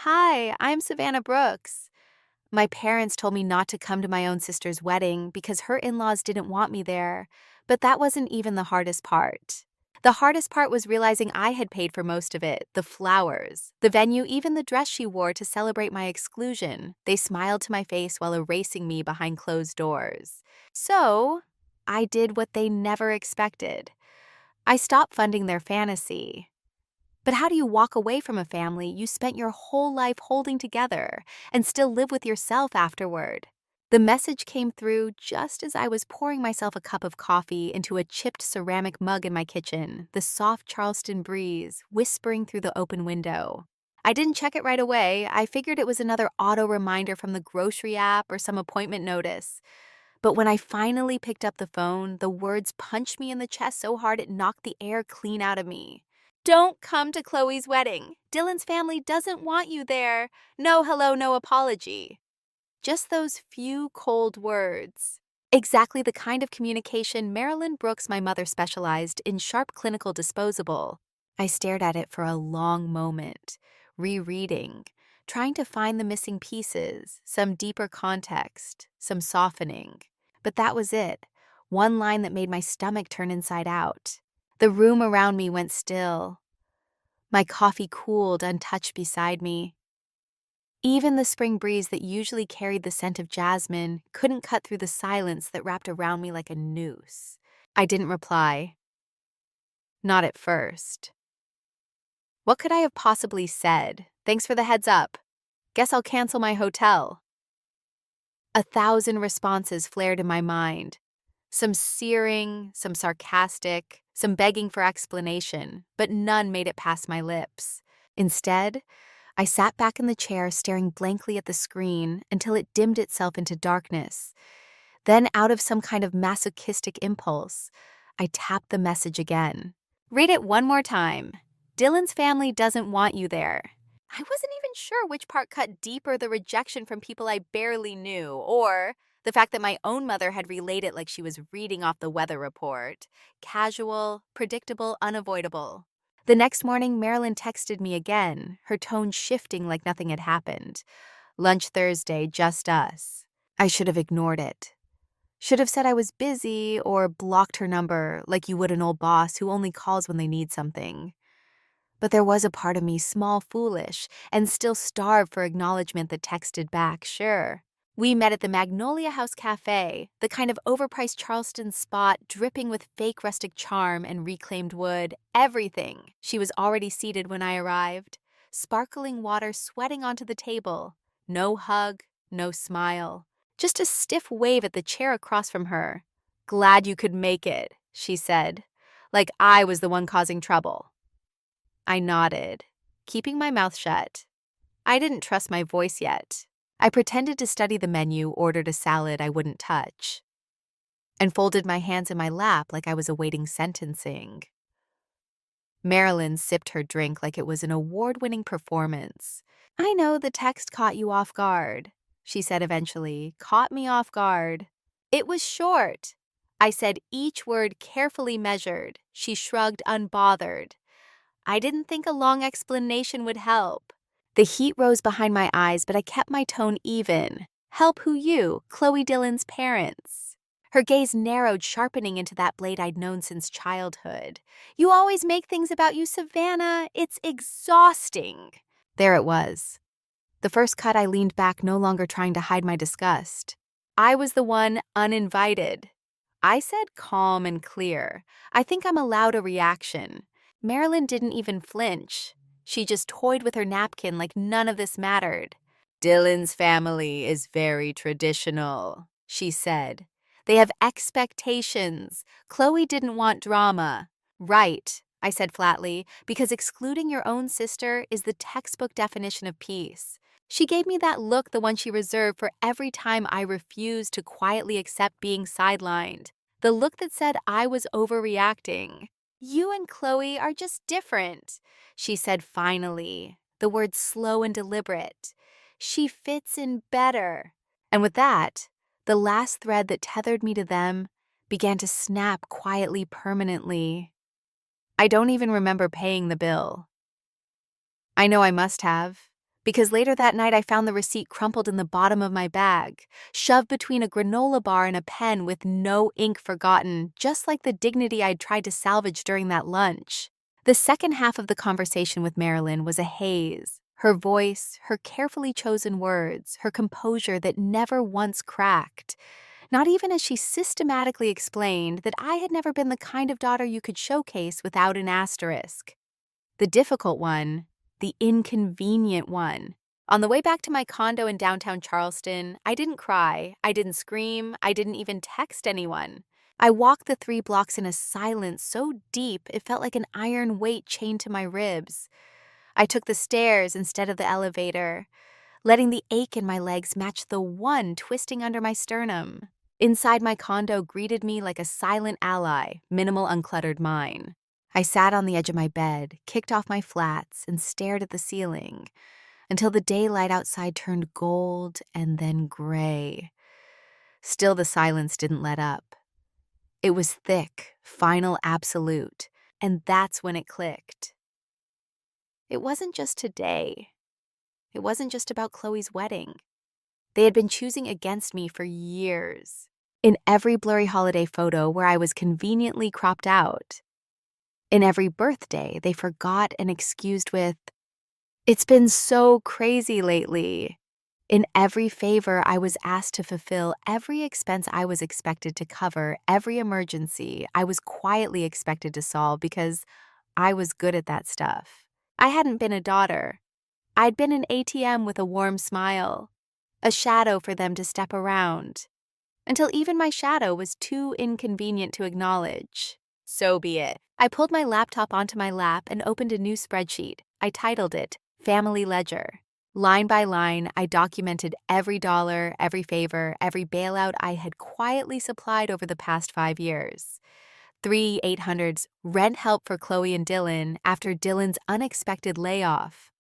Hi, I'm Savannah Brooks. My parents told me not to come to my own sister's wedding because her in laws didn't want me there, but that wasn't even the hardest part. The hardest part was realizing I had paid for most of it, the flowers, the venue, even the dress she wore to celebrate my exclusion. They smiled to my face while erasing me behind closed doors. So, I did what they never expected. I stopped funding their fantasy. But how do you walk away from a family you spent your whole life holding together and still live with yourself afterward? The message came through just as I was pouring myself a cup of coffee into a chipped ceramic mug in my kitchen, the soft Charleston breeze whispering through the open window. I didn't check it right away. I figured it was another auto reminder from the grocery app or some appointment notice. But when I finally picked up the phone, the words punched me in the chest so hard it knocked the air clean out of me. Don't come to Chloe's wedding. Dylan's family doesn't want you there. No hello, no apology. Just those few cold words. Exactly the kind of communication Marilyn Brooks, my mother, specialized in sharp clinical disposable. I stared at it for a long moment, rereading, trying to find the missing pieces, some deeper context, some softening. But that was it, one line that made my stomach turn inside out. The room around me went still. My coffee cooled untouched beside me. Even the spring breeze that usually carried the scent of jasmine couldn't cut through the silence that wrapped around me like a noose. I didn't reply. Not at first. What could I have possibly said? Thanks for the heads up. Guess I'll cancel my hotel. 1,000 responses flared in my mind. Some searing, some sarcastic, some begging for explanation, but none made it past my lips. Instead, I sat back in the chair staring blankly at the screen until it dimmed itself into darkness. Then, out of some kind of masochistic impulse, I tapped the message again. Read it one more time. Dylan's family doesn't want you there. I wasn't even sure which part cut deeper, the rejection from people I barely knew, or the fact that my own mother had relayed it like she was reading off the weather report. Casual, predictable, unavoidable. The next morning, Marilyn texted me again, her tone shifting like nothing had happened. Lunch Thursday, just us. I should have ignored it. Should have said I was busy or blocked her number like you would an old boss who only calls when they need something. But there was a part of me, small, foolish, and still starved for acknowledgement that texted back, sure. We met at the Magnolia House Cafe, the kind of overpriced Charleston spot dripping with fake rustic charm and reclaimed wood, everything. She was already seated when I arrived, sparkling water sweating onto the table. No hug, no smile. Just a stiff wave at the chair across from her. Glad you could make it, she said, like I was the one causing trouble. I nodded, keeping my mouth shut. I didn't trust my voice yet. I pretended to study the menu, ordered a salad I wouldn't touch, and folded my hands in my lap like I was awaiting sentencing. Marilyn sipped her drink like it was an award-winning performance. I know the text caught you off guard, she said eventually. Caught me off guard. It was short. I said each word carefully measured. She shrugged unbothered. I didn't think a long explanation would help. The heat rose behind my eyes, but I kept my tone even. Help who you, Chloe Dillon's parents. Her gaze narrowed, sharpening into that blade I'd known since childhood. You always make things about you, Savannah. It's exhausting. There it was. The first cut, I leaned back, no longer trying to hide my disgust. I was the one uninvited. I said calm and clear. I think I'm allowed a reaction. Marilyn didn't even flinch. She just toyed with her napkin like none of this mattered. Dylan's family is very traditional, she said. They have expectations. Chloe didn't want drama. Right, I said flatly, because excluding your own sister is the textbook definition of peace. She gave me that look, the one she reserved for every time I refused to quietly accept being sidelined. The look that said I was overreacting. You and Chloe are just different, she said finally, the words slow and deliberate. She fits in better. And with that, the last thread that tethered me to them began to snap quietly, permanently. I don't even remember paying the bill. I know I must have, Because later that night I found the receipt crumpled in the bottom of my bag, shoved between a granola bar and a pen with no ink forgotten, just like the dignity I'd tried to salvage during that lunch. The second half of the conversation with Marilyn was a haze. Her voice, her carefully chosen words, her composure that never once cracked. Not even as she systematically explained that I had never been the kind of daughter you could showcase without an asterisk. The difficult one, the inconvenient one. On the way back to my condo in downtown Charleston, I didn't cry, I didn't scream, I didn't even text anyone. I walked the 3 blocks in a silence so deep it felt like an iron weight chained to my ribs. I took the stairs instead of the elevator, letting the ache in my legs match the one twisting under my sternum. Inside my condo greeted me like a silent ally, minimal uncluttered mine. I sat on the edge of my bed, kicked off my flats, and stared at the ceiling until the daylight outside turned gold and then gray. Still, the silence didn't let up. It was thick, final, absolute, and that's when it clicked. It wasn't just today. It wasn't just about Chloe's wedding. They had been choosing against me for years. In every blurry holiday photo where I was conveniently cropped out. In every birthday, they forgot and excused with, "It's been so crazy lately." In every favor I was asked to fulfill, every expense I was expected to cover, every emergency I was quietly expected to solve because I was good at that stuff. I hadn't been a daughter. I'd been an ATM with a warm smile, a shadow for them to step around, until even my shadow was too inconvenient to acknowledge. So be it. I pulled my laptop onto my lap and opened a new spreadsheet. I titled it Family Ledger. Line by line, I documented every dollar, every favor, every bailout I had quietly supplied over the past 5 years. 3 800s, rent help for Chloe and Dylan after Dylan's unexpected layoff.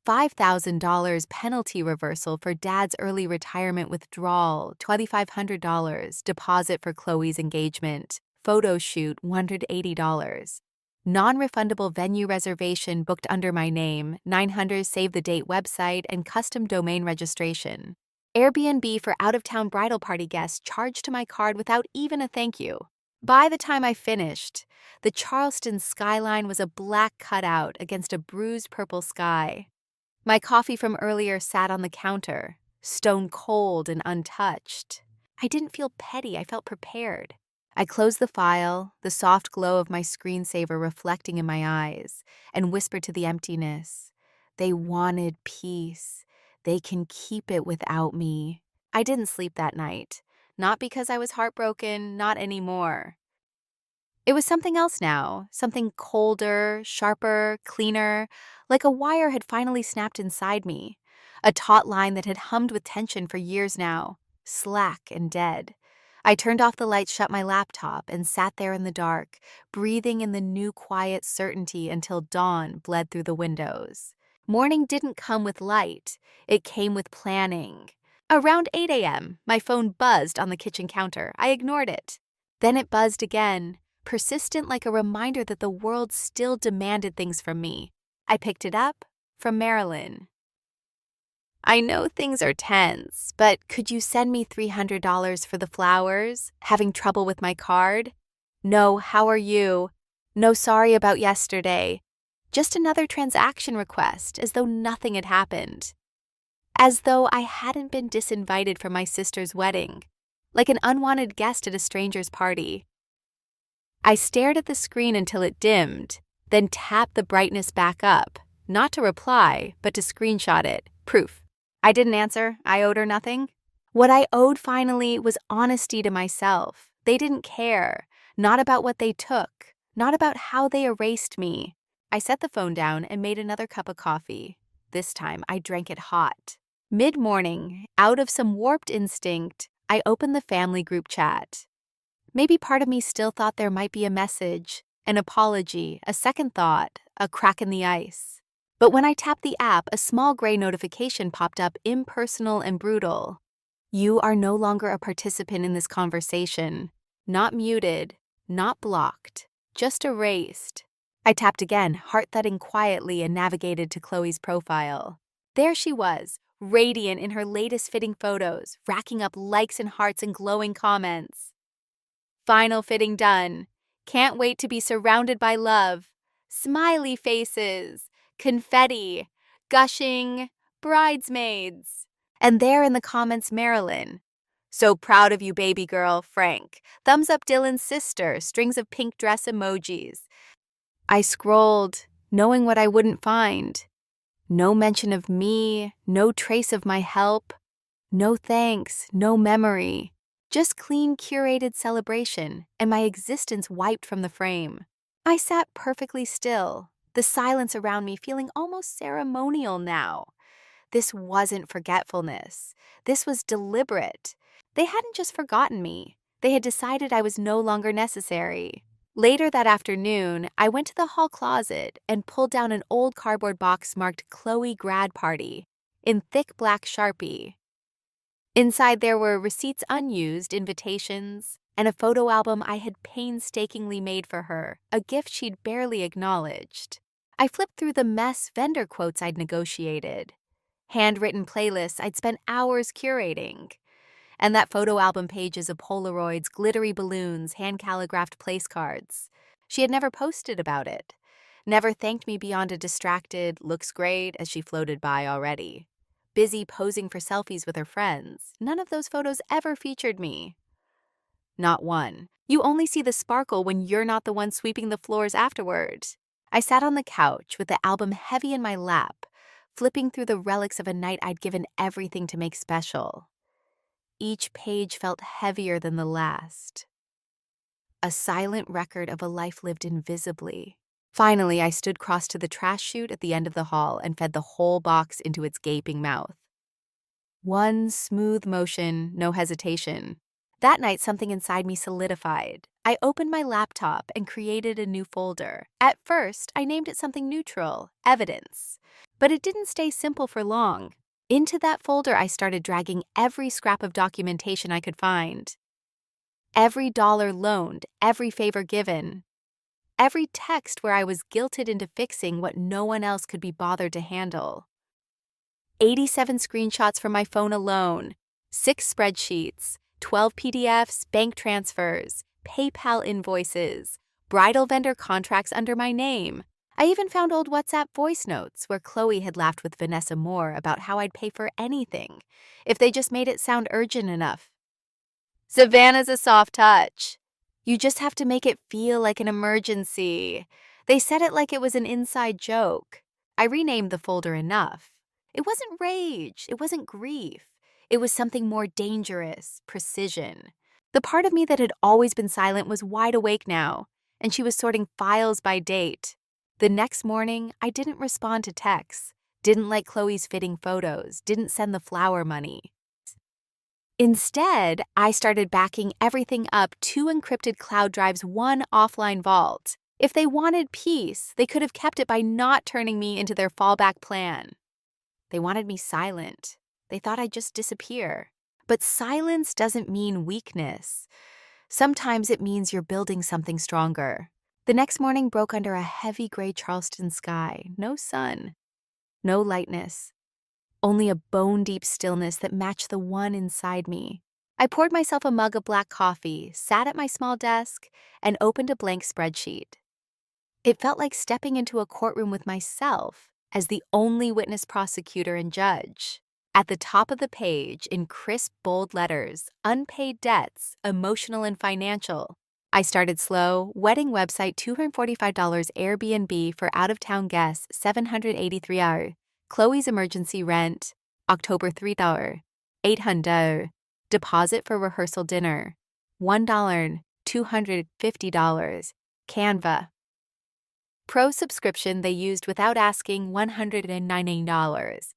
$5,000 penalty reversal for Dad's early retirement withdrawal, $2,500 deposit for Chloe's engagement, photo shoot, $180. Non-refundable venue reservation booked under my name, 900 save the date website, and custom domain registration. Airbnb for out-of-town bridal party guests charged to my card without even a thank you. By the time I finished, the Charleston skyline was a black cutout against a bruised purple sky. My coffee from earlier sat on the counter, stone cold and untouched. I didn't feel petty, I felt prepared. I closed the file, the soft glow of my screensaver reflecting in my eyes, and whispered to the emptiness, "They wanted peace. They can keep it without me." I didn't sleep that night. Not because I was heartbroken, not anymore. It was something else now, something colder, sharper, cleaner, like a wire had finally snapped inside me. A taut line that had hummed with tension for years now, slack and dead. I turned off the lights, shut my laptop, and sat there in the dark, breathing in the new quiet certainty until dawn bled through the windows. Morning didn't come with light, it came with planning. Around 8 a.m., my phone buzzed on the kitchen counter. I ignored it. Then it buzzed again, persistent like a reminder that the world still demanded things from me. I picked it up from Marilyn. "I know things are tense, but could you send me $300 for the flowers? Having trouble with my card? No, how are you? No, sorry about yesterday." Just another transaction request, as though nothing had happened. As though I hadn't been disinvited from my sister's wedding, like an unwanted guest at a stranger's party. I stared at the screen until it dimmed, then tapped the brightness back up, not to reply, but to screenshot it. Proof. I didn't answer. I owed her nothing. What I owed finally was honesty to myself. They didn't care. Not about what they took. Not about how they erased me. I set the phone down and made another cup of coffee. This time, I drank it hot. Mid-morning, out of some warped instinct, I opened the family group chat. Maybe part of me still thought there might be a message, an apology, a second thought, a crack in the ice. But when I tapped the app, a small gray notification popped up, impersonal and brutal. "You are no longer a participant in this conversation. Not muted, not blocked, just erased." I tapped again, heart thudding quietly, and navigated to Chloe's profile. There she was, radiant in her latest fitting photos, racking up likes and hearts and glowing comments. Final fitting done. Can't wait to be surrounded by love. Smiley faces, confetti, gushing bridesmaids. And there in the comments, Marilyn. So proud of you, baby girl, Frank. Thumbs up Dylan's sister, strings of pink dress emojis. I scrolled, knowing what I wouldn't find. No mention of me, no trace of my help. No thanks, no memory. Just clean, curated celebration, and my existence wiped from the frame. I sat perfectly still, the silence around me feeling almost ceremonial now. This wasn't forgetfulness. This was deliberate. They hadn't just forgotten me. They had decided I was no longer necessary. Later that afternoon, I went to the hall closet and pulled down an old cardboard box marked Chloe Grad Party in thick black Sharpie. Inside there were receipts unused, invitations, and a photo album I had painstakingly made for her, a gift she'd barely acknowledged. I flipped through the mess vendor quotes I'd negotiated, handwritten playlists I'd spent hours curating, and that photo album pages of Polaroids, glittery balloons, hand-calligraphed place cards. She had never posted about it, never thanked me beyond a distracted, looks great as she floated by already. Busy posing for selfies with her friends, none of those photos ever featured me. Not one. You only see the sparkle when you're not the one sweeping the floors afterward. I sat on the couch with the album heavy in my lap, flipping through the relics of a night I'd given everything to make special. Each page felt heavier than the last. A silent record of a life lived invisibly. Finally, I stood cross to the trash chute at the end of the hall and fed the whole box into its gaping mouth. One smooth motion, no hesitation. That night, something inside me solidified. I opened my laptop and created a new folder. At first, I named it something neutral, evidence. But it didn't stay simple for long. Into that folder, I started dragging every scrap of documentation I could find. Every dollar loaned, every favor given. Every text where I was guilted into fixing what no one else could be bothered to handle. 87 screenshots from my phone alone, 6 spreadsheets, 12 PDFs, bank transfers, PayPal invoices, bridal vendor contracts under my name. I even found old WhatsApp voice notes where Chloe had laughed with Vanessa Moore about how I'd pay for anything if they just made it sound urgent enough. Savannah's a soft touch. You just have to make it feel like an emergency. They said it like it was an inside joke. I renamed the folder enough. It wasn't rage. It wasn't grief. It was something more dangerous, precision. The part of me that had always been silent was wide awake now, and she was sorting files by date. The next morning, I didn't respond to texts, didn't like Chloe's fitting photos, didn't send the flower money. Instead, I started backing everything up 2 encrypted cloud drives, 1 offline vault. If they wanted peace, they could have kept it by not turning me into their fallback plan. They wanted me silent. They thought I'd just disappear. But silence doesn't mean weakness. Sometimes it means you're building something stronger. The next morning broke under a heavy gray Charleston sky. No sun. No lightness. Only a bone-deep stillness that matched the one inside me. I poured myself a mug of black coffee, sat at my small desk, and opened a blank spreadsheet. It felt like stepping into a courtroom with myself as the only witness, prosecutor, and judge. At the top of the page, in crisp, bold letters, unpaid debts, emotional and financial. I started slow, wedding website $245 Airbnb for out-of-town guests, 783 hours. Chloe's emergency rent, October $3, $800. Deposit for rehearsal dinner, $1, $250. Canva. Pro subscription they used without asking, $190.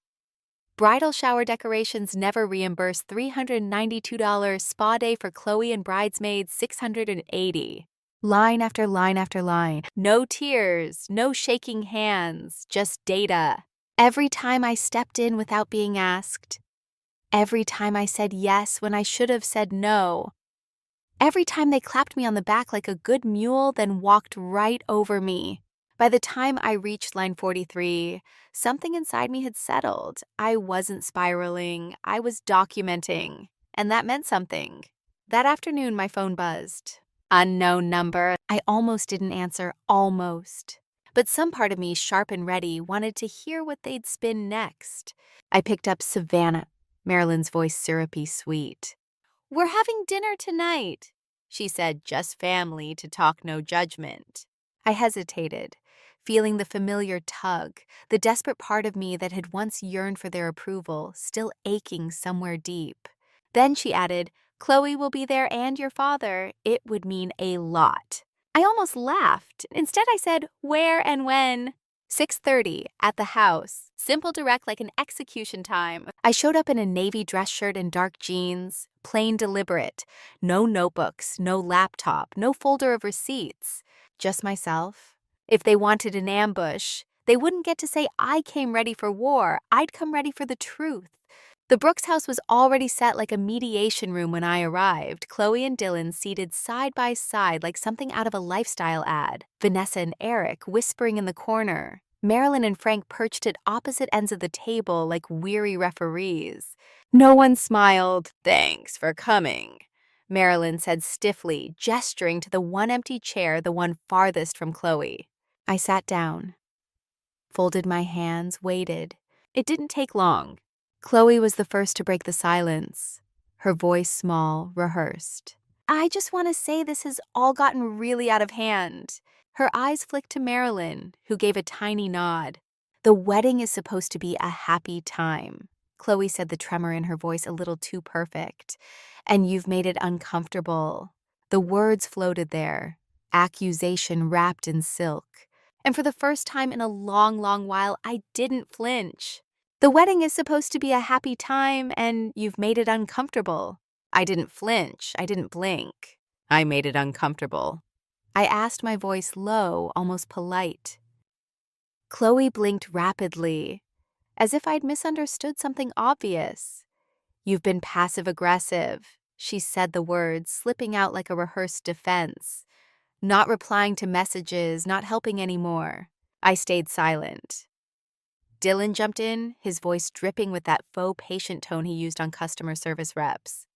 Bridal shower decorations never reimbursed, $392. Spa day for Chloe and bridesmaids, $680. Line after line after line. No tears, no shaking hands, just data. Every time I stepped in without being asked. Every time I said yes when I should have said no. Every time they clapped me on the back like a good mule, then walked right over me. By the time I reached line 43, something inside me had settled. I wasn't spiraling, I was documenting, and that meant something. That afternoon, my phone buzzed. Unknown number. I almost didn't answer, almost. But some part of me, sharp and ready, wanted to hear what they'd spin next. I picked up Savannah, Marilyn's voice syrupy sweet. "We're having dinner tonight," she said, "just family to talk no judgment." I hesitated, feeling the familiar tug, the desperate part of me that had once yearned for their approval, still aching somewhere deep. Then she added, "Chloe will be there and your father. It would mean a lot." I almost laughed. Instead, I said, "Where and when?" 6:30 at the house. Simple, direct, like an execution time. I showed up in a navy dress shirt and dark jeans, plain deliberate. No notebooks, no laptop, no folder of receipts. Just myself. If they wanted an ambush, they wouldn't get to say I came ready for war. I'd come ready for the truth. The Brooks house was already set like a mediation room when I arrived, Chloe and Dylan seated side by side like something out of a lifestyle ad, Vanessa and Eric whispering in the corner, Marilyn and Frank perched at opposite ends of the table like weary referees. No one smiled. "Thanks for coming," Marilyn said stiffly, gesturing to the one empty chair, the one farthest from Chloe. I sat down, folded my hands, waited. It didn't take long. Chloe was the first to break the silence, her voice small, rehearsed. "I just want to say this has all gotten really out of hand." Her eyes flicked to Marilyn, who gave a tiny nod. "The wedding is supposed to be a happy time," Chloe said, the tremor in her voice a little too perfect. "And you've made it uncomfortable." The words floated there, accusation wrapped in silk. And for the first time in a long, long while, I didn't flinch. "The wedding is supposed to be a happy time, and you've made it uncomfortable." I didn't flinch. I didn't blink. I made it uncomfortable. I asked, my voice low, almost polite. Chloe blinked rapidly, as if I'd misunderstood something obvious. "You've been passive-aggressive," she said the words, slipping out like a rehearsed defense. Not replying to messages, not helping anymore. I stayed silent. Dylan jumped in, his voice dripping with that faux patient tone he used on customer service reps.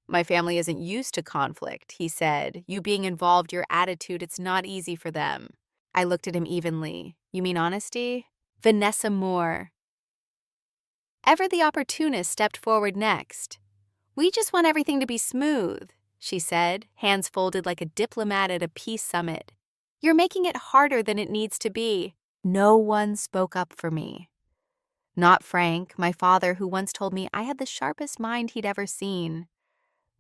"My family isn't used to conflict," he said. "You being involved, your attitude, it's not easy for them." I looked at him evenly. "You mean honesty?" Vanessa Moore. Ever the opportunist stepped forward next. "We just want everything to be smooth," she said, hands folded like a diplomat at a peace summit. "You're making it harder than it needs to be." No one spoke up for me. Not Frank, my father, who once told me I had the sharpest mind he'd ever seen.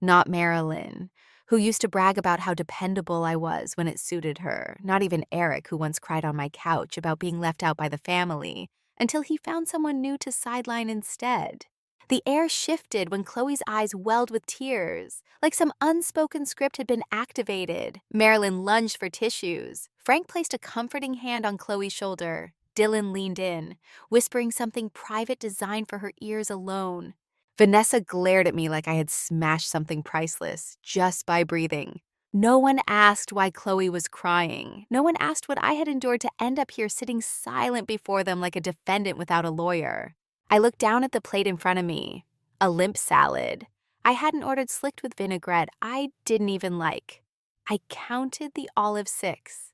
Not Marilyn, who used to brag about how dependable I was when it suited her. Not even Eric, who once cried on my couch about being left out by the family, until he found someone new to sideline instead. The air shifted when Chloe's eyes welled with tears, like some unspoken script had been activated. Marilyn lunged for tissues. Frank placed a comforting hand on Chloe's shoulder. Dylan leaned in, whispering something private designed for her ears alone. Vanessa glared at me like I had smashed something priceless, just by breathing. No one asked why Chloe was crying. No one asked what I had endured to end up here sitting silent before them like a defendant without a lawyer. I looked down at the plate in front of me. A limp salad. I hadn't ordered slicked with vinaigrette. I didn't even like. I counted the olive 6.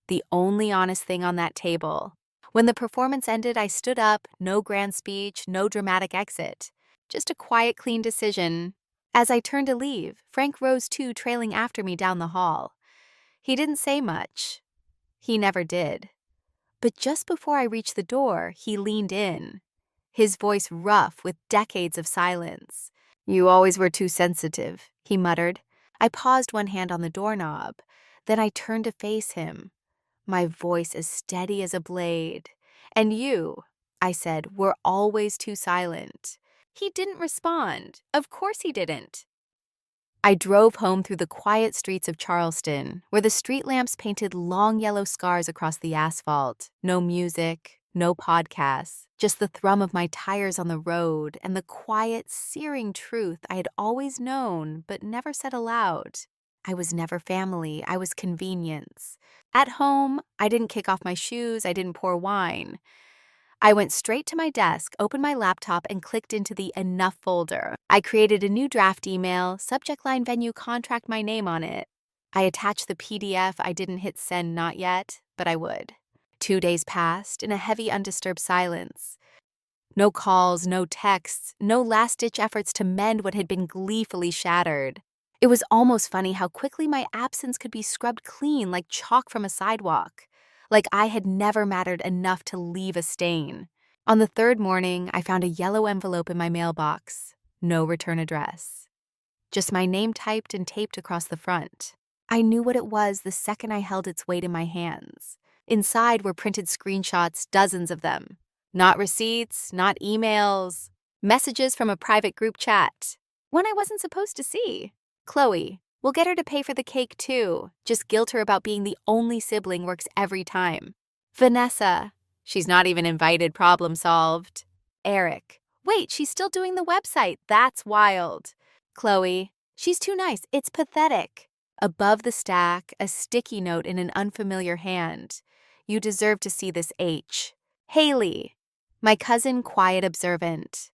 The only honest thing on that table. When the performance ended, I stood up, no grand speech, no dramatic exit. Just a quiet, clean decision. As I turned to leave, Frank rose too, trailing after me down the hall. He didn't say much. He never did. But just before I reached the door, he leaned in, his voice rough with decades of silence. "You always were too sensitive," he muttered. I paused, one hand on the doorknob. Then I turned to face him, my voice as steady as a blade. "And you," I said, "were always too silent." He didn't respond. Of course he didn't. I drove home through the quiet streets of Charleston, where the street lamps painted long yellow scars across the asphalt. No music, no podcasts, just the thrum of my tires on the road and the quiet, searing truth I had always known but never said aloud. I was never family, I was convenience. At home, I didn't kick off my shoes, I didn't pour wine. I went straight to my desk, opened my laptop, and clicked into the Enough folder. I created a new draft email, subject line venue contract, my name on it. I attached the PDF. I didn't hit send not yet, but I would. 2 days passed in a heavy, undisturbed silence. No calls, no texts, no last-ditch efforts to mend what had been gleefully shattered. It was almost funny how quickly my absence could be scrubbed clean like chalk from a sidewalk, like I had never mattered enough to leave a stain. On the third morning, I found a yellow envelope in my mailbox. No return address. Just my name typed and taped across the front. I knew what it was the second I held its weight in my hands. Inside were printed screenshots, dozens of them. Not receipts, not emails. Messages from a private group chat. One I wasn't supposed to see. Chloe, we'll get her to pay for the cake too. Just guilt her about being the only sibling works every time. Vanessa, she's not even invited, problem solved. Eric, wait, she's still doing the website. That's wild. Chloe, she's too nice. It's pathetic. Above the stack, a sticky note in an unfamiliar hand. You deserve to see this H. Haley, my cousin, quiet observant.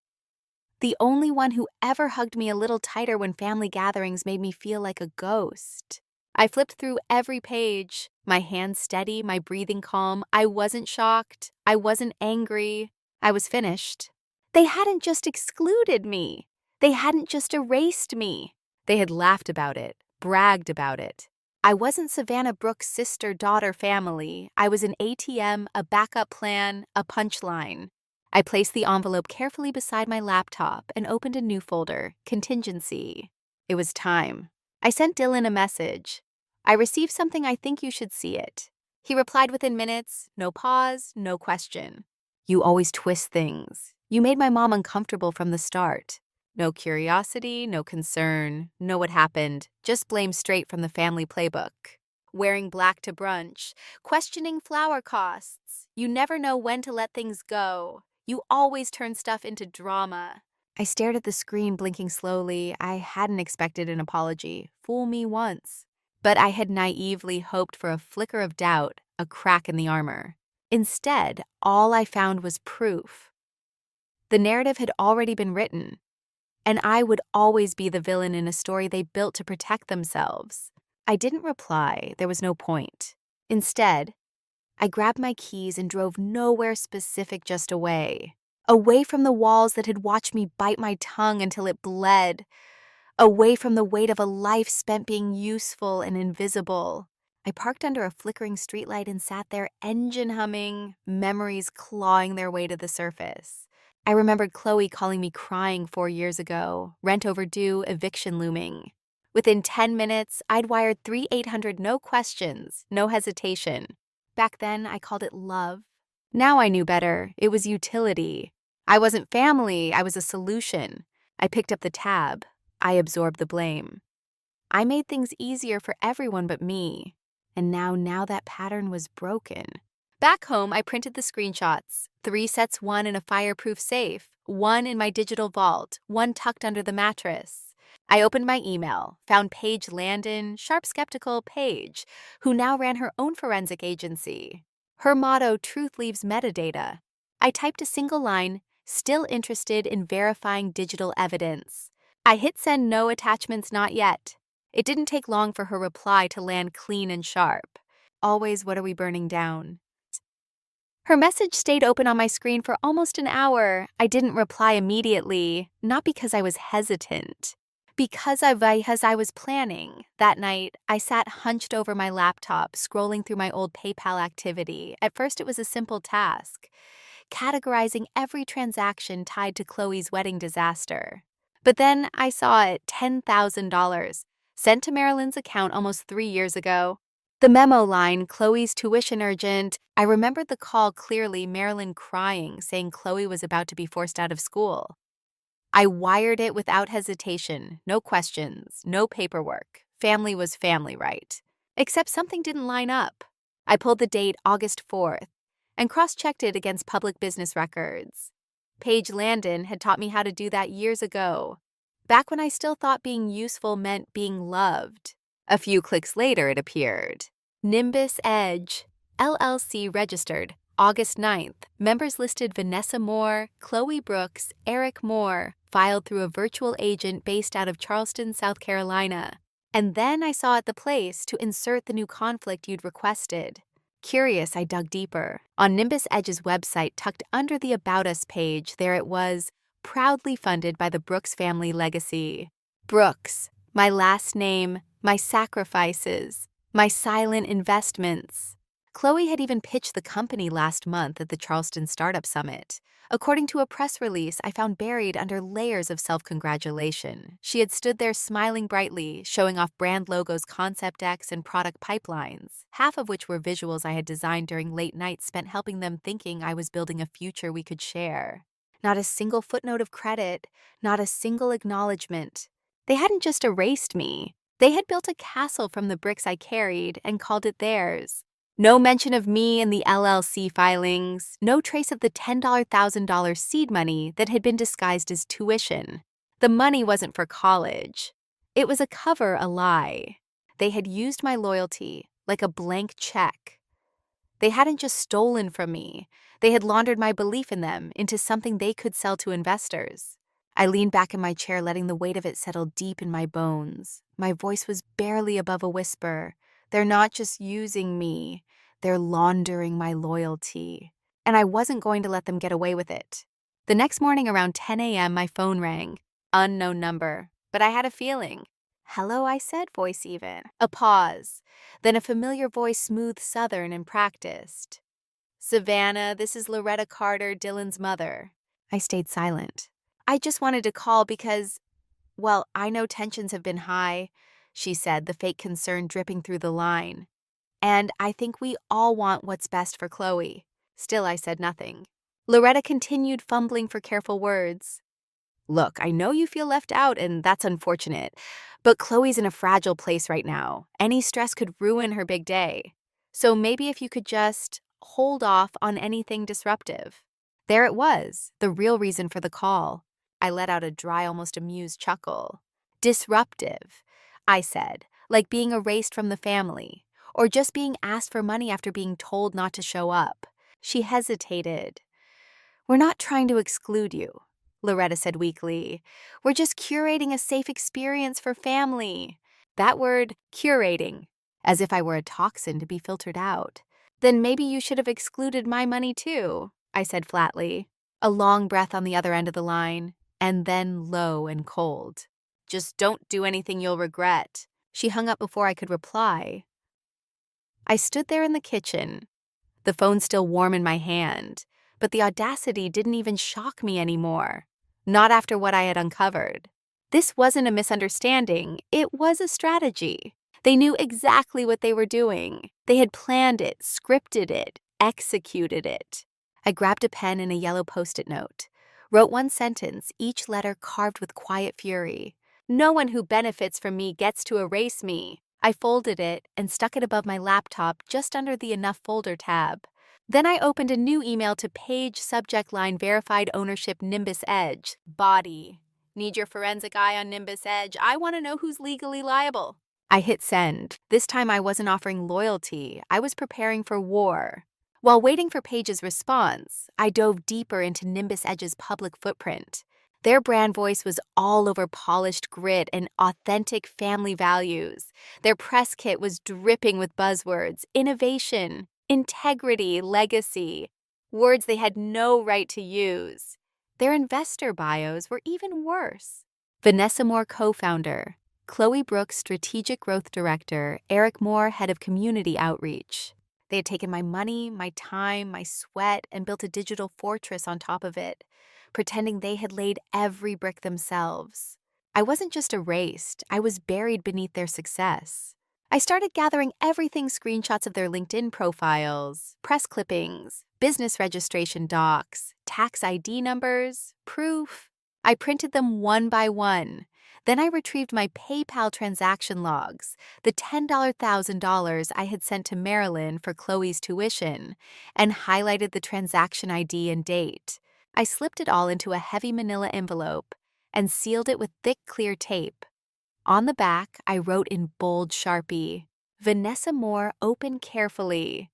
The only one who ever hugged me a little tighter when family gatherings made me feel like a ghost. I flipped through every page, my hands steady, my breathing calm. I wasn't shocked. I wasn't angry. I was finished. They hadn't just excluded me. They hadn't just erased me. They had laughed about it, bragged about it. I wasn't Savannah Brooks' sister-daughter family. I was an ATM, a backup plan, a punchline. I placed the envelope carefully beside my laptop and opened a new folder, Contingency. It was time. I sent Dylan a message. I received something, I think you should see it. He replied within minutes, no pause, no question. You always twist things. You made my mom uncomfortable from the start. No curiosity, no concern, know what happened, just blame straight from the family playbook. Wearing black to brunch, questioning flower costs. You never know when to let things go. You always turn stuff into drama. I stared at the screen, blinking slowly. I hadn't expected an apology. Fool me once. But I had naively hoped for a flicker of doubt, a crack in the armor. Instead, all I found was proof. The narrative had already been written, and I would always be the villain in a story they built to protect themselves. I didn't reply. There was no point. Instead, I grabbed my keys and drove nowhere specific, just away. Away from the walls that had watched me bite my tongue until it bled. Away from the weight of a life spent being useful and invisible. I parked under a flickering streetlight and sat there, engine humming, memories clawing their way to the surface. I remembered Chloe calling me crying 4 years ago, rent overdue, eviction looming. Within 10 minutes, I'd wired 3,800 no questions, no hesitation. Back then, I called it love. Now I knew better. It was utility. I wasn't family. I was a solution. I picked up the tab. I absorbed the blame. I made things easier for everyone but me. And now that pattern was broken. Back home, I printed the screenshots. 3 sets, 1 in a fireproof safe, 1 in my digital vault, 1 tucked under the mattress. I opened my email, found Paige Landon, sharp skeptical Paige, who now ran her own forensic agency. Her motto, truth leaves metadata. I typed a single line, still interested in verifying digital evidence. I hit send, no attachments, not yet. It didn't take long for her reply to land clean and sharp. Always, what are we burning down? Her message stayed open on my screen for almost an hour. I didn't reply immediately, not because I was hesitant. Because I was planning. That night, I sat hunched over my laptop, scrolling through my old PayPal activity. At first, it was a simple task, categorizing every transaction tied to Chloe's wedding disaster. But then I saw it, $10,000, sent to Marilyn's account almost 3 years ago. The memo line, Chloe's tuition urgent. I remembered the call clearly, Marilyn crying, saying Chloe was about to be forced out of school. I wired it without hesitation, no questions, no paperwork. Family was family, right? Except something didn't line up. I pulled the date, August 4th, and cross-checked it against public business records. Paige Landon had taught me how to do that years ago, back when I still thought being useful meant being loved. A few clicks later, it appeared. Nimbus Edge, LLC registered, August 9th. Members listed Vanessa Moore, Chloe Brooks, Eric Moore, filed through a virtual agent based out of Charleston, South Carolina. And then I saw at the place to insert the new conflict you'd requested. Curious, I dug deeper. On Nimbus Edge's website, tucked under the About Us page, there it was, proudly funded by the Brooks family legacy. Brooks, my last name, my sacrifices, my silent investments. Chloe had even pitched the company last month at the Charleston Startup Summit. According to a press release I found buried under layers of self-congratulation, she had stood there smiling brightly, showing off brand logos, concept decks, and product pipelines, half of which were visuals I had designed during late nights spent helping them thinking I was building a future we could share. Not a single footnote of credit, not a single acknowledgement. They hadn't just erased me. They had built a castle from the bricks I carried and called it theirs. No mention of me in the LLC filings, no trace of the $10,000 seed money that had been disguised as tuition. The money wasn't for college. It was a cover, a lie. They had used my loyalty like a blank check. They hadn't just stolen from me. They had laundered my belief in them into something they could sell to investors. I leaned back in my chair, letting the weight of it settle deep in my bones. My voice was barely above a whisper. They're not just using me. They're laundering my loyalty. And I wasn't going to let them get away with it. The next morning around 10 a.m., my phone rang. Unknown number. But I had a feeling. Hello, I said, voice even. A pause. Then a familiar voice, smooth, southern, and practiced. Savannah, this is Loretta Carter, Dylan's mother. I stayed silent. I just wanted to call because, well, I know tensions have been high, she said, the fake concern dripping through the line. And I think we all want what's best for Chloe. Still, I said nothing. Loretta continued, fumbling for careful words. Look, I know you feel left out, and that's unfortunate, but Chloe's in a fragile place right now. Any stress could ruin her big day. So maybe if you could just hold off on anything disruptive. There it was, the real reason for the call. I let out a dry, almost amused chuckle. Disruptive, I said, like being erased from the family, or just being asked for money after being told not to show up. She hesitated. We're not trying to exclude you, Loretta said weakly. We're just curating a safe experience for family. That word, curating, as if I were a toxin to be filtered out. Then maybe you should have excluded my money too, I said flatly. A long breath on the other end of the line, and then low and cold. Just don't do anything you'll regret. She hung up before I could reply. I stood there in the kitchen, the phone still warm in my hand, but the audacity didn't even shock me anymore. Not after what I had uncovered. This wasn't a misunderstanding, it was a strategy. They knew exactly what they were doing. They had planned it, scripted it, executed it. I grabbed a pen and a yellow Post-it note. Wrote one sentence, each letter carved with quiet fury. No one who benefits from me gets to erase me. I folded it and stuck it above my laptop just under the Enough folder tab. Then I opened a new email to page subject line verified ownership Nimbus Edge. Body. Need your forensic eye on Nimbus Edge. I want to know who's legally liable. I hit send. This time I wasn't offering loyalty. I was preparing for war. While waiting for Paige's response, I dove deeper into Nimbus Edge's public footprint. Their brand voice was all over polished grit and authentic family values. Their press kit was dripping with buzzwords, innovation, integrity, legacy, words they had no right to use. Their investor bios were even worse. Vanessa Moore, co-founder. Chloe Brooks, strategic growth director. Eric Moore, head of community outreach. They had taken my money, my time, my sweat, and built a digital fortress on top of it, pretending they had laid every brick themselves. I wasn't just erased, I was buried beneath their success. I started gathering everything, screenshots of their LinkedIn profiles, press clippings, business registration docs, tax ID numbers, proof. I printed them one by one. Then I retrieved my PayPal transaction logs, the $10,000 I had sent to Marilyn for Chloe's tuition, and highlighted the transaction ID and date. I slipped it all into a heavy manila envelope and sealed it with thick, clear tape. On the back, I wrote in bold Sharpie, Vanessa Moore, open carefully.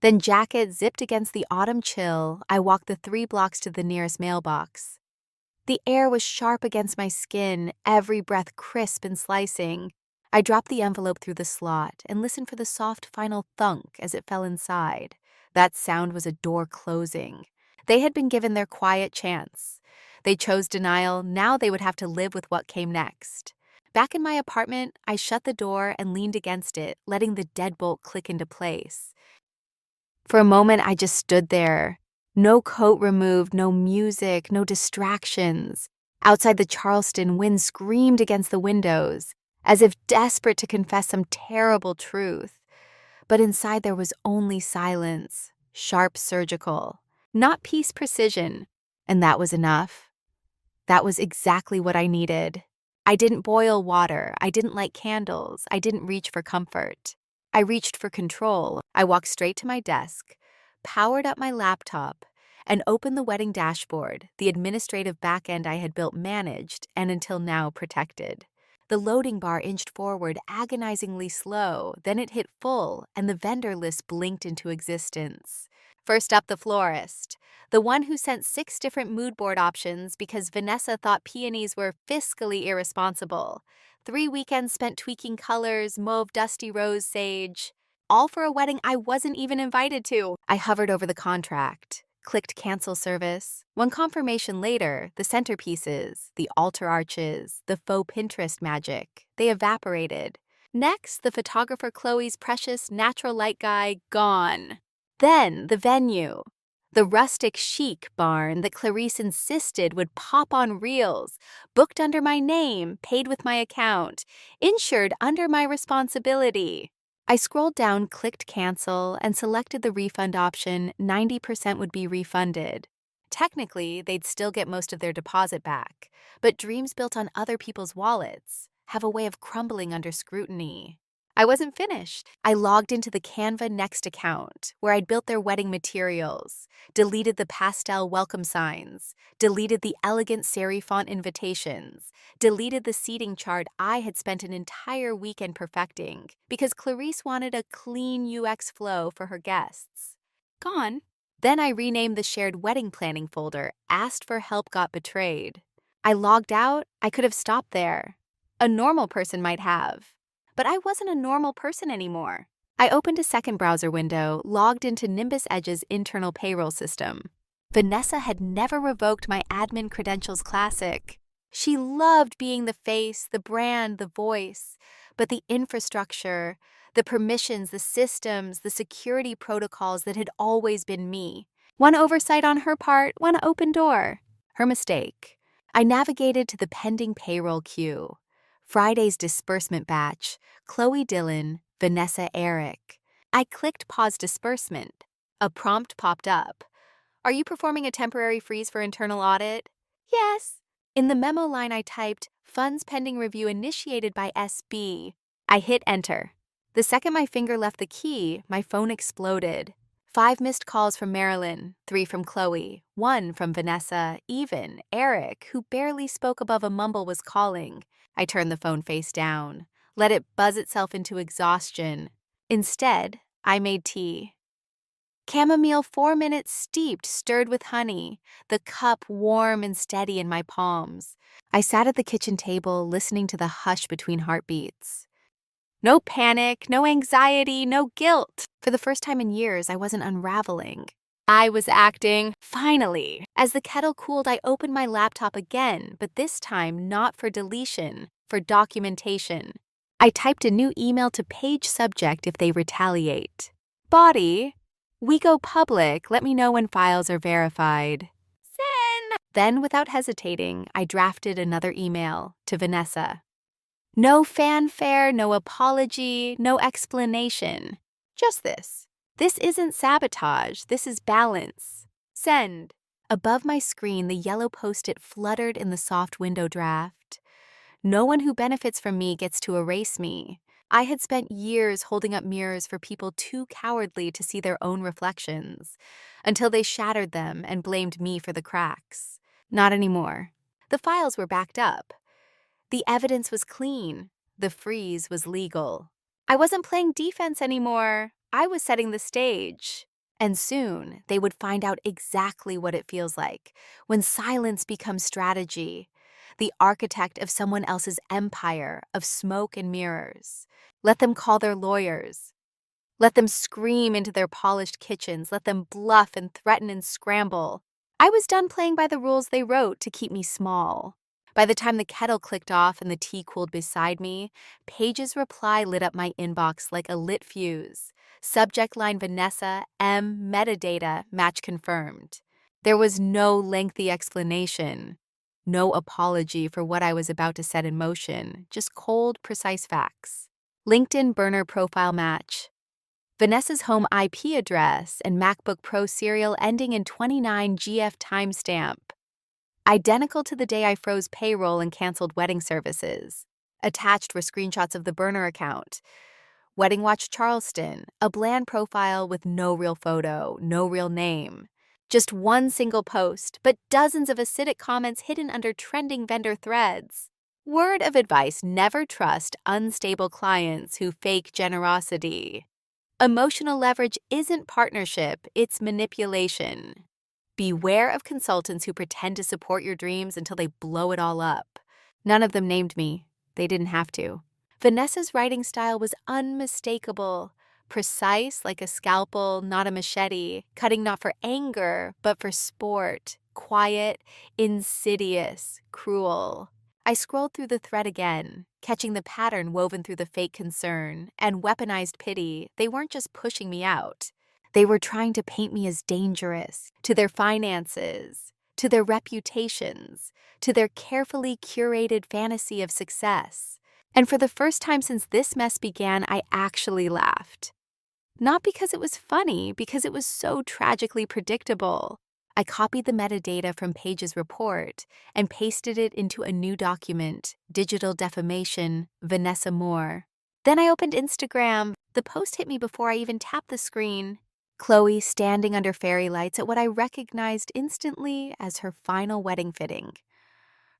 Then jacket zipped against the autumn chill, I walked the 3 blocks to the nearest mailbox. The air was sharp against my skin, every breath crisp and slicing. I dropped the envelope through the slot and listened for the soft final thunk as it fell inside. That sound was a door closing. They had been given their quiet chance. They chose denial, now they would have to live with what came next. Back in my apartment, I shut the door and leaned against it, letting the deadbolt click into place. For a moment, I just stood there. No coat removed, no music, no distractions. Outside the Charleston, wind screamed against the windows, as if desperate to confess some terrible truth. But inside there was only silence, sharp surgical, not piece precision. And that was enough. That was exactly what I needed. I didn't boil water, I didn't light candles, I didn't reach for comfort. I reached for control. I walked straight to my desk, powered up my laptop, and opened the wedding dashboard, the administrative backend I had built managed and until now protected. The loading bar inched forward, agonizingly slow, then it hit full, and the vendor list blinked into existence. First up, the florist, the one who sent 6 different mood board options because Vanessa thought peonies were fiscally irresponsible. 3 weekends spent tweaking colors, mauve, dusty rose, sage, all for a wedding I wasn't even invited to. I hovered over the contract, clicked cancel service. One confirmation later, the centerpieces, the altar arches, the faux Pinterest magic, they evaporated. Next, the photographer Chloe's precious natural light guy, gone. Then, the venue. The rustic chic barn that Clarice insisted would pop on reels, booked under my name, paid with my account, insured under my responsibility. I scrolled down, clicked cancel, and selected the refund option. 90% would be refunded. Technically, they'd still get most of their deposit back, but dreams built on other people's wallets have a way of crumbling under scrutiny. I wasn't finished. I logged into the Canva Next account, where I'd built their wedding materials, deleted the pastel welcome signs, deleted the elegant serif font invitations, deleted the seating chart I had spent an entire weekend perfecting, because Clarice wanted a clean UX flow for her guests. Gone. Then I renamed the shared wedding planning folder, Asked for Help Got Betrayed. I logged out. I could have stopped there. A normal person might have. But I wasn't a normal person anymore. I opened a second browser window, logged into Nimbus Edge's internal payroll system. Vanessa had never revoked my admin credentials classic. She loved being the face, the brand, the voice, but the infrastructure, the permissions, the systems, the security protocols that had always been me. One oversight on her part, one open door. Her mistake. I navigated to the pending payroll queue. Friday's disbursement batch, Chloe Dillon, Vanessa Eric. I clicked pause disbursement. A prompt popped up. Are you performing a temporary freeze for internal audit? Yes. In the memo line I typed, funds pending review initiated by SB. I hit enter. The second my finger left the key, my phone exploded. 5 missed calls from Marilyn, 3 from Chloe, 1 from Vanessa, even Eric, who barely spoke above a mumble, was calling. I turned the phone face down, let it buzz itself into exhaustion. Instead, I made tea. Chamomile 4 minutes steeped, stirred with honey, the cup warm and steady in my palms. I sat at the kitchen table, listening to the hush between heartbeats. No panic, no anxiety, no guilt. For the first time in years, I wasn't unraveling. I was acting. Finally. As the kettle cooled, I opened my laptop again, but this time not for deletion, for documentation. I typed a new email to page subject if they retaliate. Body, we go public, let me know when files are verified. Send. Then, without hesitating, I drafted another email to Vanessa. No fanfare, no apology, no explanation. Just this. This isn't sabotage, this is balance. Send. Above my screen, the yellow post-it fluttered in the soft window draft. No one who benefits from me gets to erase me. I had spent years holding up mirrors for people too cowardly to see their own reflections, until they shattered them and blamed me for the cracks. Not anymore. The files were backed up. The evidence was clean. The freeze was legal. I wasn't playing defense anymore. I was setting the stage. And soon, they would find out exactly what it feels like when silence becomes strategy, the architect of someone else's empire of smoke and mirrors. Let them call their lawyers. Let them scream into their polished kitchens. Let them bluff and threaten and scramble. I was done playing by the rules they wrote to keep me small. By the time the kettle clicked off and the tea cooled beside me, Paige's reply lit up my inbox like a lit fuse. Subject line Vanessa, M, metadata, match confirmed. There was no lengthy explanation, no apology for what I was about to set in motion, just cold, precise facts. LinkedIn burner profile match. Vanessa's home IP address and MacBook Pro serial ending in 29 GF timestamp. Identical to the day I froze payroll and canceled wedding services. Attached were screenshots of the burner account. Wedding Watch Charleston, a bland profile with no real photo, no real name. Just one single post, but dozens of acidic comments hidden under trending vendor threads. Word of advice: never trust unstable clients who fake generosity. Emotional leverage isn't partnership, it's manipulation. Beware of consultants who pretend to support your dreams until they blow it all up. None of them named me. They didn't have to. Vanessa's writing style was unmistakable. Precise like a scalpel, not a machete. Cutting not for anger, but for sport. Quiet, insidious, cruel. I scrolled through the thread again, catching the pattern woven through the fake concern and weaponized pity. They weren't just pushing me out. They were trying to paint me as dangerous to their finances, to their reputations, to their carefully curated fantasy of success. And for the first time since this mess began, I actually laughed. Not because it was funny, because it was so tragically predictable. I copied the metadata from Paige's report and pasted it into a new document, Digital Defamation, Vanessa Moore. Then I opened Instagram. The post hit me before I even tapped the screen. Chloe standing under fairy lights at what I recognized instantly as her final wedding fitting.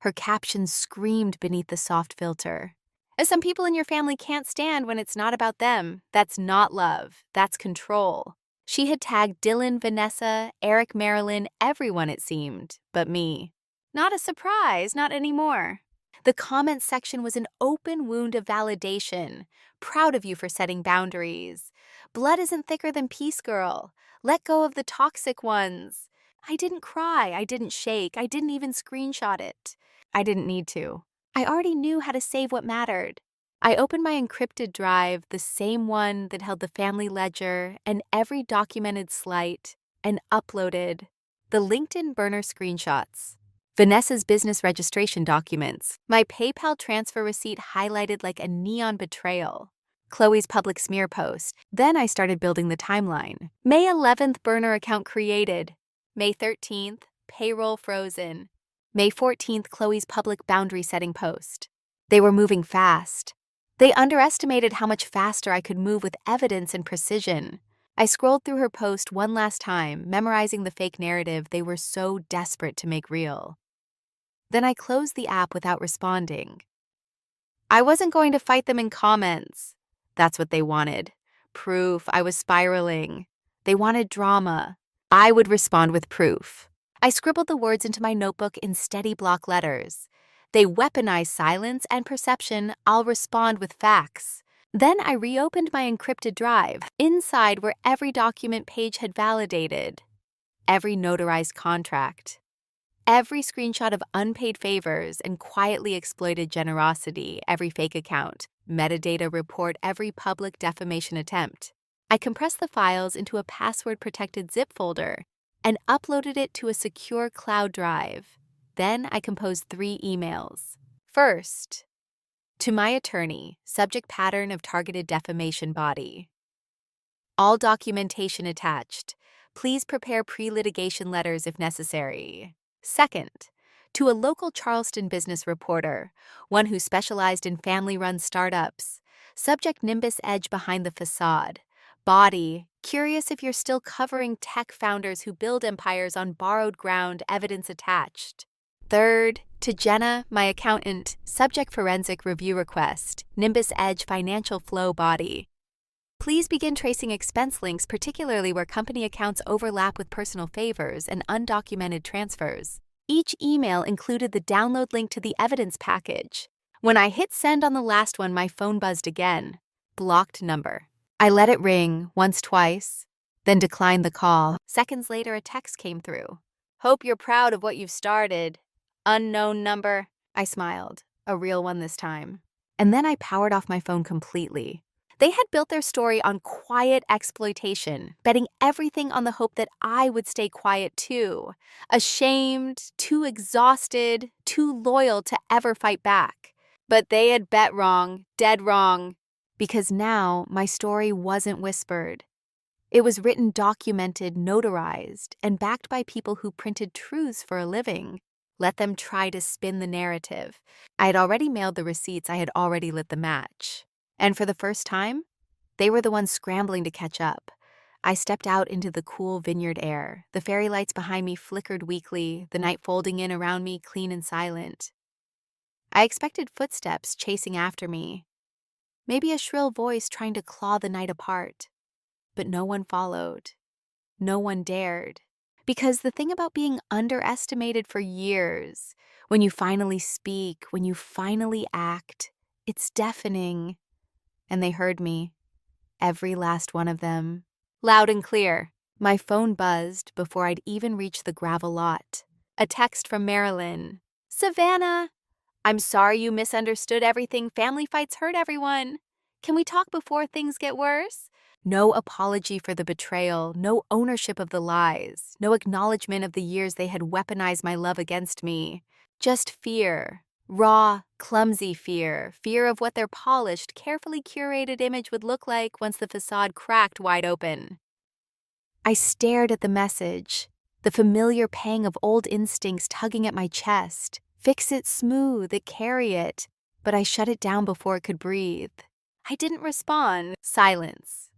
Her caption screamed beneath the soft filter. As some people in your family can't stand when it's not about them. That's not love. That's control. She had tagged Dylan, Vanessa, Eric, Marilyn, everyone it seemed, but me. Not a surprise, not anymore. The comments section was an open wound of validation. Proud of you for setting boundaries. Blood isn't thicker than peace, girl. Let go of the toxic ones. I didn't cry, I didn't shake, I didn't even screenshot it. I didn't need to. I already knew how to save what mattered. I opened my encrypted drive, the same one that held the family ledger and every documented slight, and uploaded the LinkedIn burner screenshots, Vanessa's business registration documents, my PayPal transfer receipt highlighted like a neon betrayal, Chloe's public smear post. Then I started building the timeline. May 11th, burner account created. May 13th, payroll frozen. May 14th, Chloe's public boundary setting post. They were moving fast. They underestimated how much faster I could move with evidence and precision. I scrolled through her post one last time, memorizing the fake narrative they were so desperate to make real. Then I closed the app without responding. I wasn't going to fight them in comments. That's what they wanted. Proof I was spiraling. They wanted drama. I would respond with proof. I scribbled the words into my notebook in steady block letters. They weaponize silence and perception. I'll respond with facts. Then I reopened my encrypted drive. Inside were every document Paige had validated, every notarized contract, every screenshot of unpaid favors and quietly exploited generosity, every fake account, metadata report, every public defamation attempt. I compressed the files into a password-protected zip folder and uploaded it to a secure cloud drive. Then I composed 3 emails. First, to my attorney, subject pattern of targeted defamation body. All documentation attached. Please prepare pre-litigation letters if necessary. Second, to a local Charleston business reporter, one who specialized in family-run startups. Subject: Nimbus edge behind the facade. Body: curious if you're still covering tech founders who build empires on borrowed ground, evidence attached. Third, To Jenna, my accountant, subject forensic review request, Nimbus Edge financial flow body. Please begin tracing expense links, particularly where company accounts overlap with personal favors and undocumented transfers. Each email included the download link to the evidence package. When I hit send on the last one, my phone buzzed again. Blocked number. I let it ring once, twice, then declined the call. Seconds later, a text came through. Hope you're proud of what you've started. Unknown number. I smiled, a real one this time. And then I powered off my phone completely. They had built their story on quiet exploitation, betting everything on the hope that I would stay quiet too. Ashamed, too exhausted, too loyal to ever fight back. But they had bet wrong, dead wrong. Because now my story wasn't whispered. It was written, documented, notarized, and backed by people who printed truths for a living. Let them try to spin the narrative. I had already mailed the receipts, I had already lit the match. And for the first time, they were the ones scrambling to catch up. I stepped out into the cool vineyard air. The fairy lights behind me flickered weakly, the night folding in around me, clean and silent. I expected footsteps chasing after me. Maybe a shrill voice trying to claw the night apart. But no one followed. No one dared. Because the thing about being underestimated for years, when you finally speak, when you finally act, it's deafening. And they heard me. Every last one of them. Loud and clear. My phone buzzed before I'd even reached the gravel lot. A text from Marilyn. Savannah, I'm sorry you misunderstood everything. Family fights hurt everyone. Can we talk before things get worse? No apology for the betrayal, no ownership of the lies, no acknowledgement of the years they had weaponized my love against me. Just fear. Raw, clumsy fear. Fear of what their polished, carefully curated image would look like once the facade cracked wide open. I stared at the message, the familiar pang of old instincts tugging at my chest. Fix it, smooth it, carry it. But I shut it down before it could breathe. I didn't respond. Silence.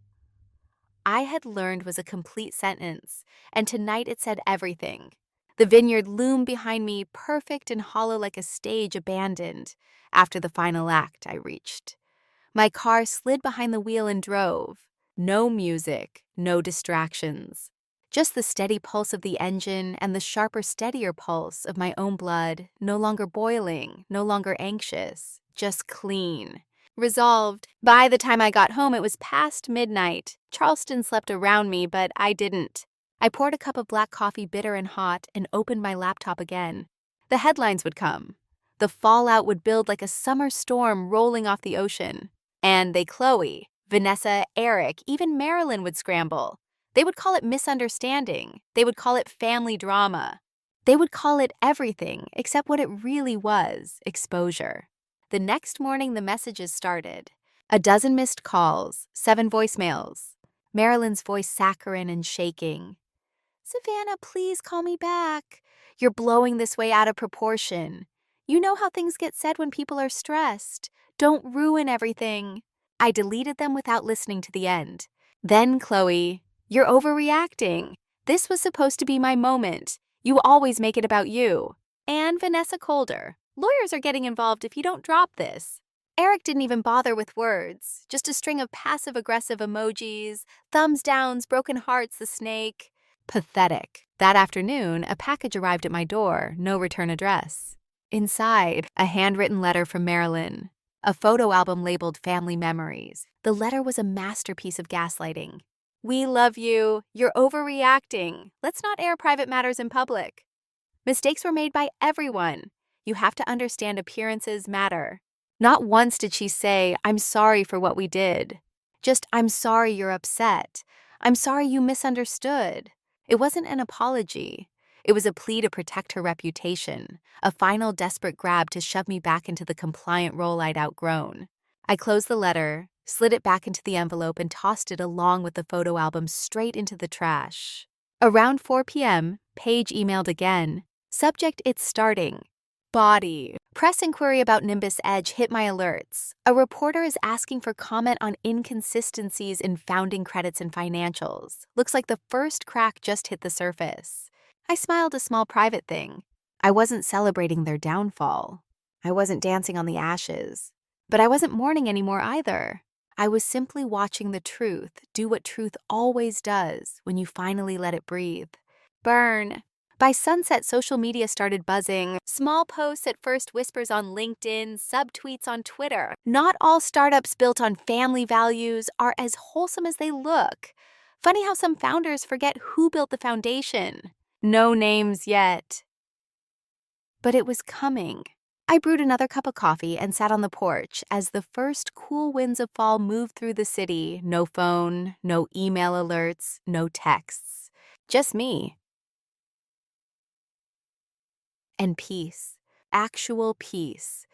I had learned was a complete sentence, and tonight it said everything. The vineyard loomed behind me, perfect and hollow like a stage abandoned. After the final act, I reached. My car slid behind the wheel and drove. No music, no distractions. Just the steady pulse of the engine and the sharper, steadier pulse of my own blood, no longer boiling, no longer anxious, just clean. Resolved. By the time I got home, it was past midnight. Charleston slept around me, but I didn't. I poured a cup of black coffee, bitter and hot, and opened my laptop again. The headlines would come. The fallout would build like a summer storm rolling off the ocean. And Chloe, Vanessa, Eric, even Marilyn would scramble. They would call it misunderstanding. They would call it family drama. They would call it everything except what it really was, exposure. The next morning, the messages started. 12 missed calls, 7 voicemails. Marilyn's voice saccharine and shaking. Savannah, please call me back. You're blowing this way out of proportion. You know how things get said when people are stressed. Don't ruin everything. I deleted them without listening to the end. Then, Chloe, you're overreacting. This was supposed to be my moment. You always make it about you. And Vanessa Colder. Lawyers are getting involved if you don't drop this. Eric didn't even bother with words, just a string of passive-aggressive emojis, thumbs downs, broken hearts, the snake. Pathetic. That afternoon, a package arrived at my door, no return address. Inside, a handwritten letter from Marilyn, a photo album labeled Family Memories. The letter was a masterpiece of gaslighting. We love you. You're overreacting. Let's not air private matters in public. Mistakes were made by everyone. You have to understand appearances matter. Not once did she say, I'm sorry for what we did. Just, I'm sorry you're upset. I'm sorry you misunderstood. It wasn't an apology. It was a plea to protect her reputation, a final desperate grab to shove me back into the compliant role I'd outgrown. I closed the letter, slid it back into the envelope, and tossed it along with the photo album straight into the trash. Around 4 p.m., Paige emailed again. Subject, it's starting. Body. Press inquiry about Nimbus Edge hit my alerts. A reporter is asking for comment on inconsistencies in founding credits and financials. Looks like the first crack just hit the surface. I smiled, a small private thing. I wasn't celebrating their downfall. I wasn't dancing on the ashes. But I wasn't mourning anymore either. I was simply watching the truth do what truth always does when you finally let it breathe. Burn. By sunset, social media started buzzing. Small posts at first, whispers on LinkedIn, subtweets on Twitter. Not all startups built on family values are as wholesome as they look. Funny how some founders forget who built the foundation. No names yet. But it was coming. I brewed another cup of coffee and sat on the porch as the first cool winds of fall moved through the city. No phone, no email alerts, no texts. Just me. And peace. Actual peace.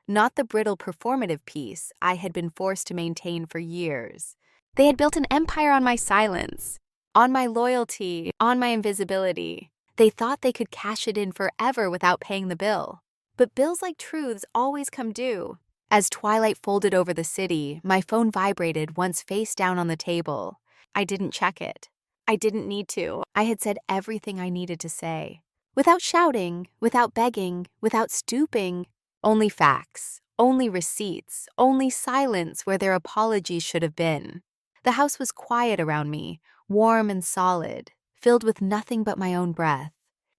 Not the brittle performative peace I had been forced to maintain for years. They had built an empire on my silence, on my loyalty, on my invisibility. They thought they could cash it in forever without paying the bill. But bills like truths always come due. As twilight folded over the city, my phone vibrated once face down on the table. I didn't check it. I didn't need to. I had said everything I needed to say. Without shouting, without begging, without stooping. Only facts, only receipts, only silence where their apologies should have been. The house was quiet around me, warm and solid, filled with nothing but my own breath.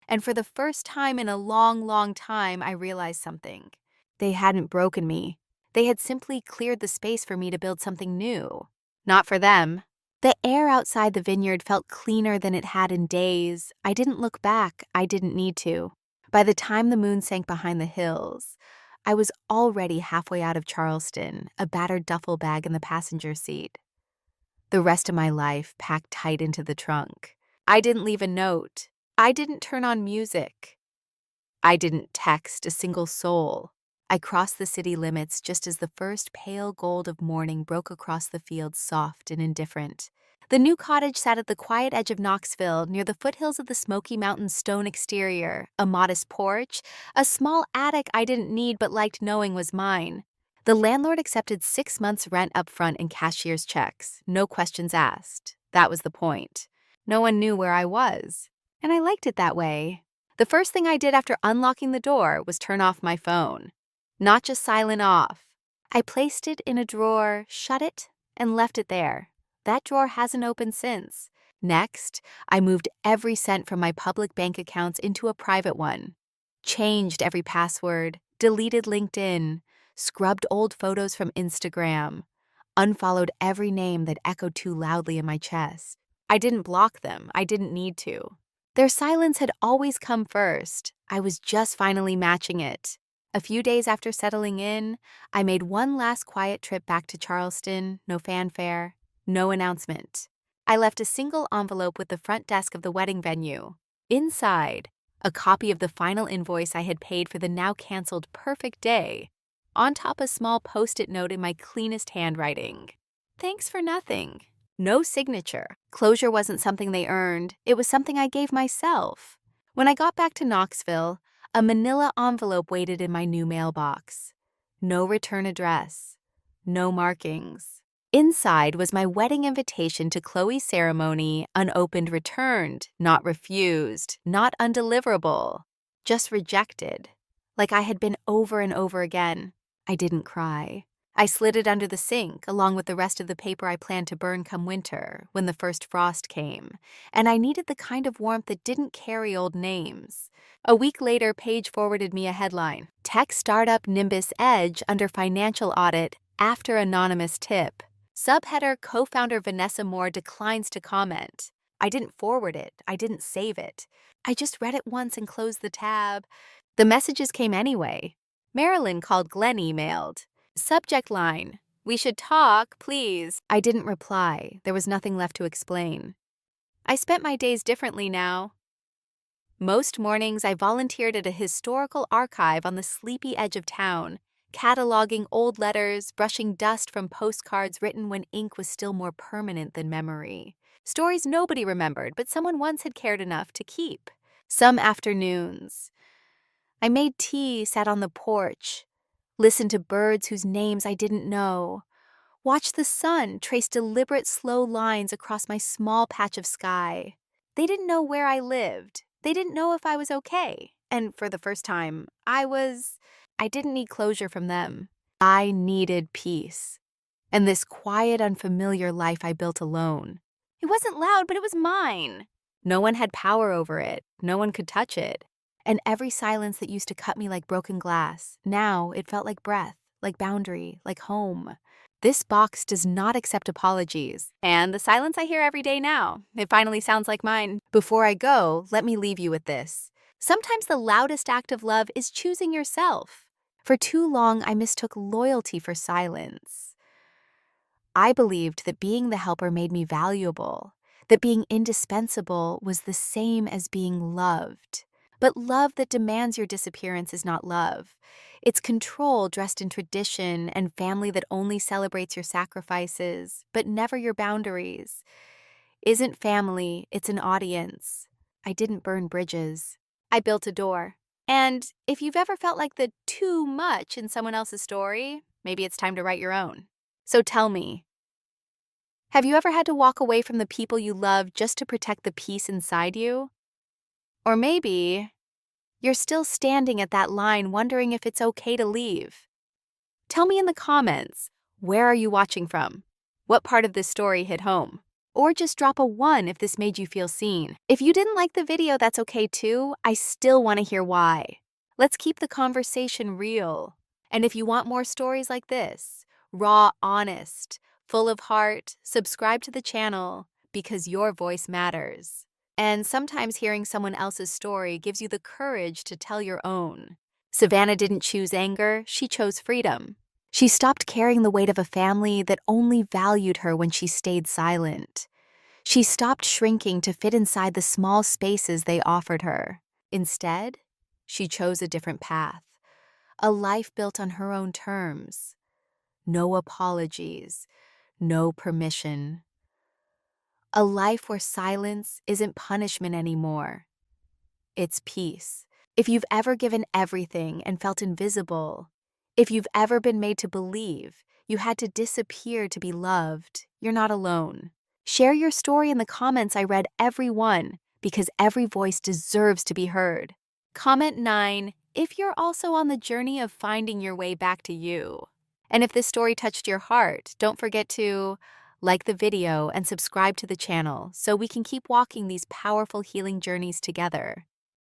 And for the first time in a long, long time, I realized something. They hadn't broken me. They had simply cleared the space for me to build something new. Not for them. The air outside the vineyard felt cleaner than it had in days. I didn't look back. I didn't need to. By the time the moon sank behind the hills, I was already halfway out of Charleston, a battered duffel bag in the passenger seat. The rest of my life packed tight into the trunk. I didn't leave a note. I didn't turn on music. I didn't text a single soul. I crossed the city limits just as the first pale gold of morning broke across the fields, soft and indifferent. The new cottage sat at the quiet edge of Knoxville, near the foothills of the Smoky Mountains stone exterior, a modest porch, a small attic I didn't need but liked knowing was mine. The landlord accepted 6 months' rent up front in cashier's checks, no questions asked. That was the point. No one knew where I was. And I liked it that way. The first thing I did after unlocking the door was turn off my phone. Not just silent off. I placed it in a drawer, shut it, and left it there. That drawer hasn't opened since. Next, I moved every cent from my public bank accounts into a private one. Changed every password, deleted LinkedIn, scrubbed old photos from Instagram, unfollowed every name that echoed too loudly in my chest. I didn't block them. I didn't need to. Their silence had always come first. I was just finally matching it. A few days after settling in, I made one last quiet trip back to Charleston, no fanfare, no announcement. I left a single envelope with the front desk of the wedding venue. Inside, a copy of the final invoice I had paid for the now canceled perfect day. On top, a small post-it note in my cleanest handwriting. Thanks for nothing. No signature. Closure wasn't something they earned. It was something I gave myself. When I got back to Knoxville, a manila envelope waited in my new mailbox. No return address. No markings. Inside was my wedding invitation to Chloe's ceremony, unopened, returned, not refused, not undeliverable, just rejected. Like I had been over and over again. I didn't cry. I slid it under the sink, along with the rest of the paper I planned to burn come winter, when the first frost came, and I needed the kind of warmth that didn't carry old names. A week later, Paige forwarded me a headline. Tech startup Nimbus Edge under financial audit after anonymous tip. Subheader, co-founder Vanessa Moore declines to comment. I didn't forward it. I didn't save it. I just read it once and closed the tab. The messages came anyway. Marilyn called, Glenn emailed. Subject line, we should talk, please. I didn't reply. There was nothing left to explain. I spent my days differently now. Most mornings, I volunteered at a historical archive on the sleepy edge of town, cataloging old letters, brushing dust from postcards written when ink was still more permanent than memory. Stories nobody remembered, but someone once had cared enough to keep. Some afternoons, I made tea, sat on the porch, listened to birds whose names I didn't know, watched the sun trace deliberate, slow lines across my small patch of sky. They didn't know where I lived. They didn't know if I was okay. And for the first time, I didn't need closure from them. I needed peace. And this quiet, unfamiliar life I built alone. It wasn't loud, but it was mine. No one had power over it. No one could touch it. And every silence that used to cut me like broken glass, now it felt like breath, like boundary, like home. This box does not accept apologies. And the silence I hear every day now, it finally sounds like mine. Before I go, let me leave you with this. Sometimes the loudest act of love is choosing yourself. For too long, I mistook loyalty for silence. I believed that being the helper made me valuable, that being indispensable was the same as being loved. But love that demands your disappearance is not love. It's control dressed in tradition and family that only celebrates your sacrifices, but never your boundaries. Isn't family, it's an audience. I didn't burn bridges. I built a door. And if you've ever felt like the too much in someone else's story, maybe it's time to write your own. So tell me, have you ever had to walk away from the people you love just to protect the peace inside you? Or maybe you're still standing at that line wondering if it's okay to leave. Tell me in the comments, where are you watching from? What part of this story hit home? Or just drop a 1 if this made you feel seen. If you didn't like the video, that's okay too. I still want to hear why. Let's keep the conversation real. And if you want more stories like this, raw, honest, full of heart, subscribe to the channel because your voice matters. And sometimes hearing someone else's story gives you the courage to tell your own. Savannah didn't choose anger, she chose freedom. She stopped carrying the weight of a family that only valued her when she stayed silent. She stopped shrinking to fit inside the small spaces they offered her. Instead, she chose a different path, a life built on her own terms. No apologies, no permission. A life where silence isn't punishment anymore. It's peace. If you've ever given everything and felt invisible, if you've ever been made to believe you had to disappear to be loved, you're not alone. Share your story in the comments. I read every one because every voice deserves to be heard. Comment 9 if you're also on the journey of finding your way back to you. And if this story touched your heart, don't forget to like the video and subscribe to the channel so we can keep walking these powerful healing journeys together.